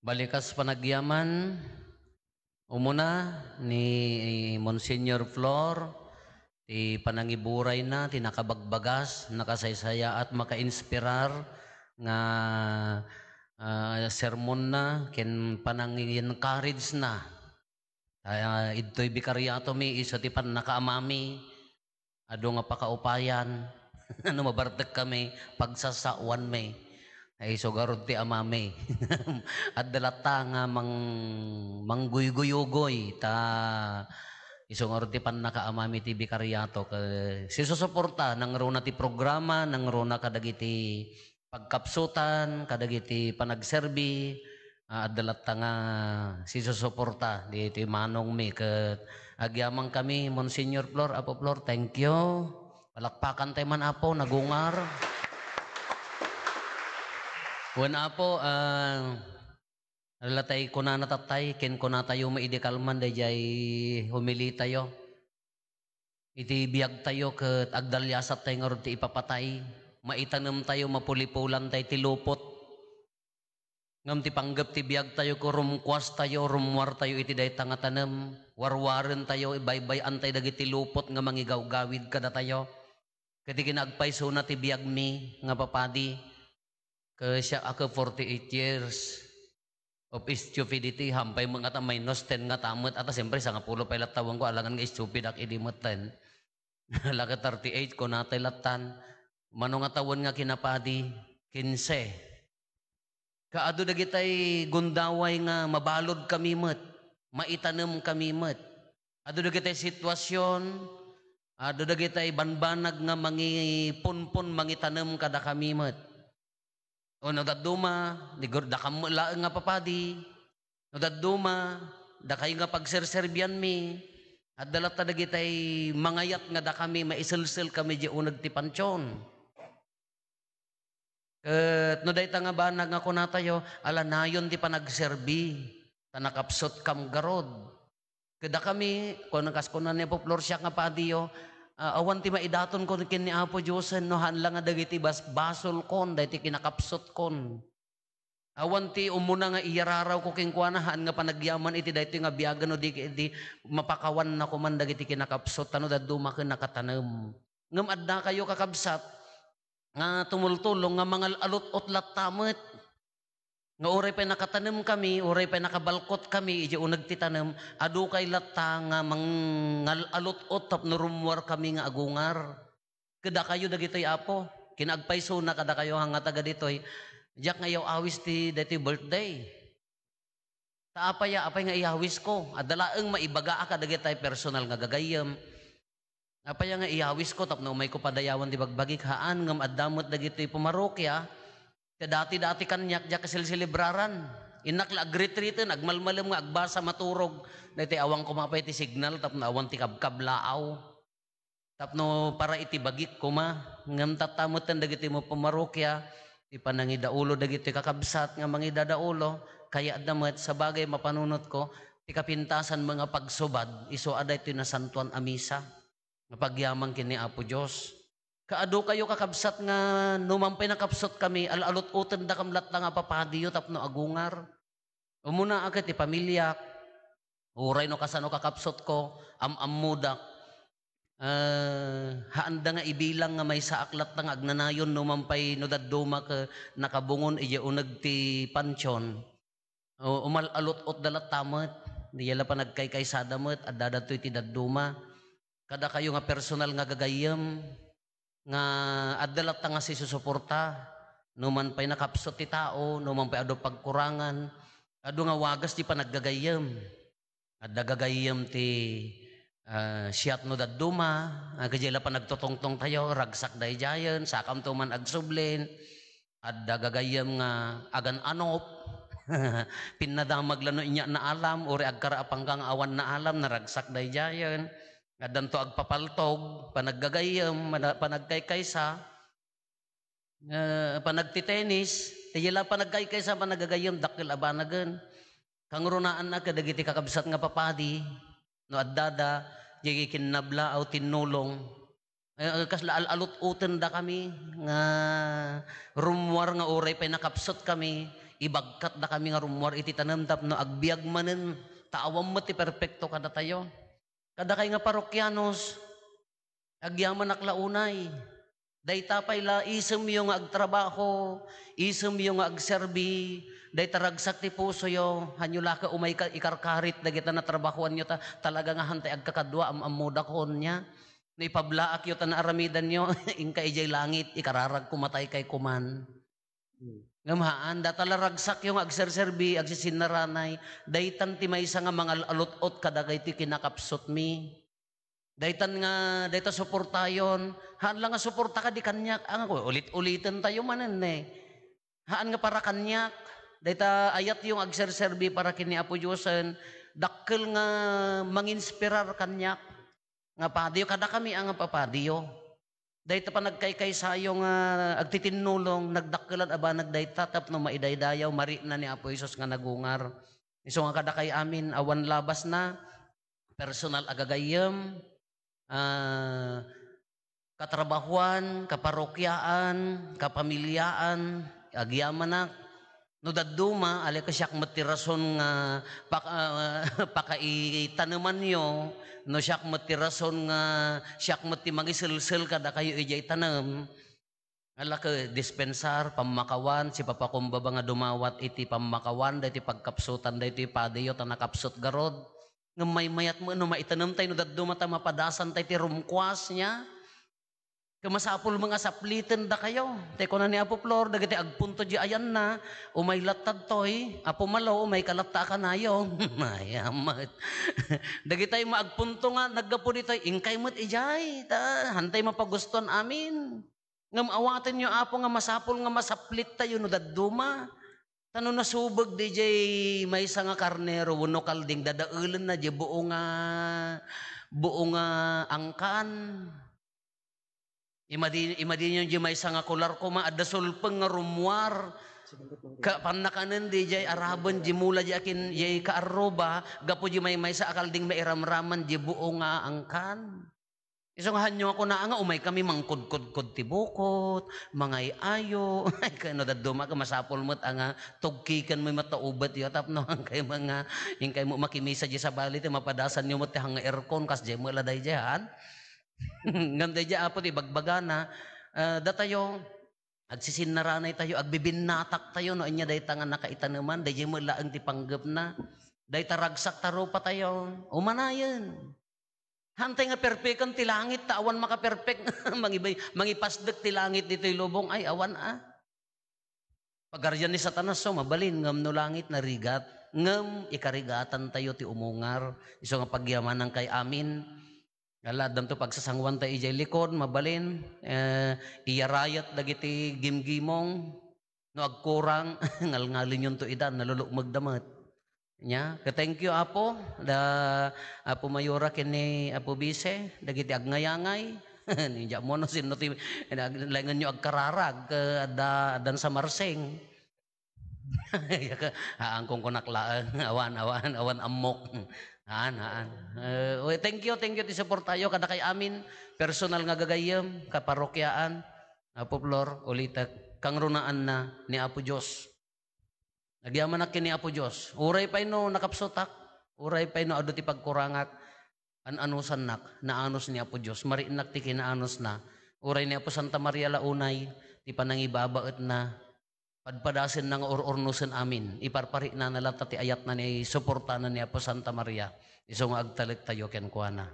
Balikas panagyaman, umuna ni Monsignor Flor, ti panangiburay na, ti nakabagbagas, nakasaysaya at makainspirar nga sermon na, ken panangi-encourage na. Idto'y bikaryato mi, iso ti pan nakaamami, ado nga pakaupayan, ano mabartek kami, pagsasawan may. Ay sugarod ti amame. At dalata nga mangguyuguyugoy ta isungarod ti pan nakaamami ti bikaryato si susuporta nang runa ti programa nang runa kadagiti pagkapsutan kadagiti panagserbi at dalata nga si susuporta di ti manong mi ket agyamang kami Monsignor Flor Apo Flor, thank you. Palakpakan tayo man Apo nagungar. Wana po, alatay ko na natatay, ken ko na tayo maidekalman, dayay humili tayo. Iti biyag tayo, ket agdalyasat tayo nga ti ipapatay. Maitanam tayo, mapulipulan tayo, ti lupot. Ngam ti panggap ti biyag tayo, ko rumkwas tayo, rumwar tayo, iti day tangatanam. Warwaran tayo, ibaybayan tayo, dagiti lupot, nga mangigaw-gawid kada tayo. Kati kinagpayso na ti biyag mi, nga papadi. Siya ako 48 years of stupidity, hampay mga ta minus 10 nga tamot, at siyempre sa nga pulo pa ilatawang ko, alangan nga stupid ak idimot 10. Laka 38 ko natay latan, mano nga tawon nga kinapadi, 15. Kaado na kitay gundaway nga mabalod kami met, maitanam kami met. Ado na kitay sitwasyon, ado na kitay banbanag nga mangipunpon, mangitanam kada kami met. O nadaduma, dakam laeng nga papadi, nadaduma, dakay nga pagserserbian mi, at dalata na gitay mangayat nga da kami, maisilsil kami di unag ti pansyon. Ket no dayta nga banag nga kunatayo, alanayon di pa nagserbi, tanakapsot kam garod. Kada kami, kung nagkaskunan ni Poplor siya nga padiyo, awan ti maidaton kon ken ni Apo Diyosen no hanlang nga dagiti basol kon dayti kinakapsot kon. Awan ti umuna nga iyararaw ko ken kuanahan nga panagyaman iti daytoy nga biyagan no di mapakawan na ko man dagiti kinakapsot tano daduma ken nakatanem. Ngem adda kayo kakabsat nga tumultulong nga mga alot-ot lattamet. Nga uray pa nakatanem kami, uray pa nakabalkot kami, iti unag titanem, adu kay latta nga mangalot-ot tap narumwar kami nga agungar. Kada kayo dagitoy Apo, kinagpayso na kada kayo hanga taga ditoy, diyak nga yaw awis ti dati birthday. Apay nga iawis ko, adalaeng maibaga ka dagitay personal nga gagayem. Apay nga iawis ko, tap na umay ko padayawan di bagbagik haan, ngam addamot dagitoy pumarokya, dati-dati kanyak diya kasil-silibraran. Inakla agritrito, nagmalmalam nga agbasa maturog. Dati awang kumapay ti signal, tapno awang ti kabkablaaw. Tapno para iti bagik kuma. Ngam tatamutan dagiti mo pumarokya, ipanangidaulo dagiti kakabsat nga mangidadaulo. Kaya damat sa bagay mapanunot ko, ti kapintasan mga pagsubad, iso aday ito na santuan amisa. Napagyamang kini Apo Diyos. Kaado kayo kakabsat nga numampay nakapsot kami, alalot-utan da kamlat na nga papadiyo tapno agungar. Umuna agad ti pamilya, uray no kasano kakapsot ko, amamudak. Haanda nga ibilang nga may saaklat na nga agnanayon numampay no daduma ka nakabungon iya unag ti pansyon. Umalalot-ot dalat tamat, niyala pa nagkaykay sadamat, at dadatoy ti daduma. Kada kayo nga personal nga gagayem, nga adalat nga si susuporta numan pa'y nakapsot ti tao numan pa'y ado pagkurangan ado nga wagas ti panaggagayem adda gagayem ti siyat no daduma agajela pa nagtutongtong tayo ragsak day jayen sakam to man agsublin adda gagayem nga agan anop pinadamag lano inya na alam uri agkaraapanggang awan na alam na ragsak day jayen Adanto agpapaltog, panaggagayam, panagkaykaysa, panagtitenis, tiyala panagkaykaysa, panaggagayam, dakil abanagan. Kangrunaan na kadagiti kakabsat nga papadi, no addada, di kinabla o tinulong. Kasla alot-uten da kami, nga rumwar nga uray pa nakapsot kami, ibagkat da kami nga rumwar iti tanamtap no agbiag manen taawam mo ti perfecto kada tayo. Kada kay nga parokyanos, agyaman aklaunay. Dayta pay la isem yung agtrabaho, isem yung agserbi, day taragsak ti puso yo, hanyo laka umay ka ikarkarit dagita na trabahoan nyo ta, talaga nga hantay agkakadwa amuda kon niya. No ipablaak yo ta na aramidan nyo, ingka ijay langit, ikararag kumatay kay kuman. Ngamahaan, datalaragsak yung agserserbi, agsisinaranay, daytan ti maysa nga mga alot-ot kadagay ti kinakapsot mi. Daytan nga, dayta suportayon, haan lang nga suporta ka di kanyak, ulit-ulitin tayo manen eh. Haan nga para kanyak, dayta ayat yung agserserbi para kini Apo Diyosen, dakkel nga manginspirar kanyak, nga padiyo, kada kami ang papadiyo. Dayta pa nagkaykay sayo nga agtitinulong, nagdakkelan aba nagdayta, tapno maidaydayaw, mari na ni Apo Isos nga nagungar. Iso nga kada kay amin, awan labas na, personal agagayem, katrabahuan, kaparokyaan, kapamilyaan, agyamanak, no daduma, ali ka siyak matirason nga pakaitanaman nyo, no siyak matirason nga siyak mati mangisilsil kada kayo ijay tanam, ala ka dispensar, pamakawan, si papakumbaba nga dumawat iti pamakawan, iti pagkapsutan, iti padayo, tanakapsut garod, nga may mayat mo, no maitanam tayo, no daduma ta mapadasan tayo, ti rumkwas niya, kamasapol mga saplitin da kayo. Teko na ni Apo Flor, dagiti agpunto di ayan na, umay latad toy, Apo Malo, umay kalata ka na yun. Mayamat. Dagiti maagpunto nga, naggapo dito, ingkay mo't ijay, hantay mapaguston amin. Ngam awatin nyo, Apo, nga masapol nga masaplit tayo, no daduma. Tano nasubag di jay may isa nga karnero, wano kalding, dadaulan na di buo nga angkan. Imadin yung di may isa nga kular ko maadasulpeng nga rumwar. Panakanan di jay araban di mula di akin jay kaaroba, gapo di may isa akalding mairamraman di buo nga angkan. Isang hanyo ako na nga, umay kami mangkod-kod-kod tibukot, mangay ayo, ay kano daduma ka masapol mo't nga, tugkikan mo mataubat yun, tapno ang kay mga, yung kay mo makimisa di sa balit, mapadasan nyo mo't hanga aircon, kas di mo laday diyan. Ganda di apo, di bagbagana, datayo, agsisinaranay tayo, agbibinatak tayo, no, inya dahi tangan nakaitanaman, dahi mo laang ti panggap na, dahi taragsak taro pa tayo, umanayan. Hantay nga perfecon ti langit, awan maka-perfect, mangipasdek ti langit dito lubong, ay awan Pagaryan ni Satanas, so mabalin, ngam no langit na rigat, ngam ikarigatan tayo ti umungar, iso nga pagyamanan kay amin, aladam to pagsasangwan tayo ijay likod, mabalin, iyarayat dagiti gimgimong, no agkurang, ngalngalin yun to idan, nalulukmag damat. Nya, thank you Apo, Apo Mayora kini Apo Bise, dagiti agnayangay, ninja mo no sino ti langan nyo agkararag dan sa Marseng. Angkong kunaklaan, awan amok. Thank you ti support tayo kada kay amin, personal nga gagayem, kaparokyaan, Apo Flor, ulitak, kang runaan na ni Apo Diyos. Nagyaman na kini Apo Diyos. Uray pa'y no nakapsotak. Uray pa'y no ado ti pagkurangak. An-anusan nak. Naanos ni Apo Diyos. Mariinak ti kinaanos na. Uray ni Apo Santa Maria Launay. Ti panangibabaet na. Padpadasin ng or-ornusan amin. Iparpari na nalata ti ayat na ni suportanan ni Apo Santa Maria. Iso nga agtalit tayo ken kuana.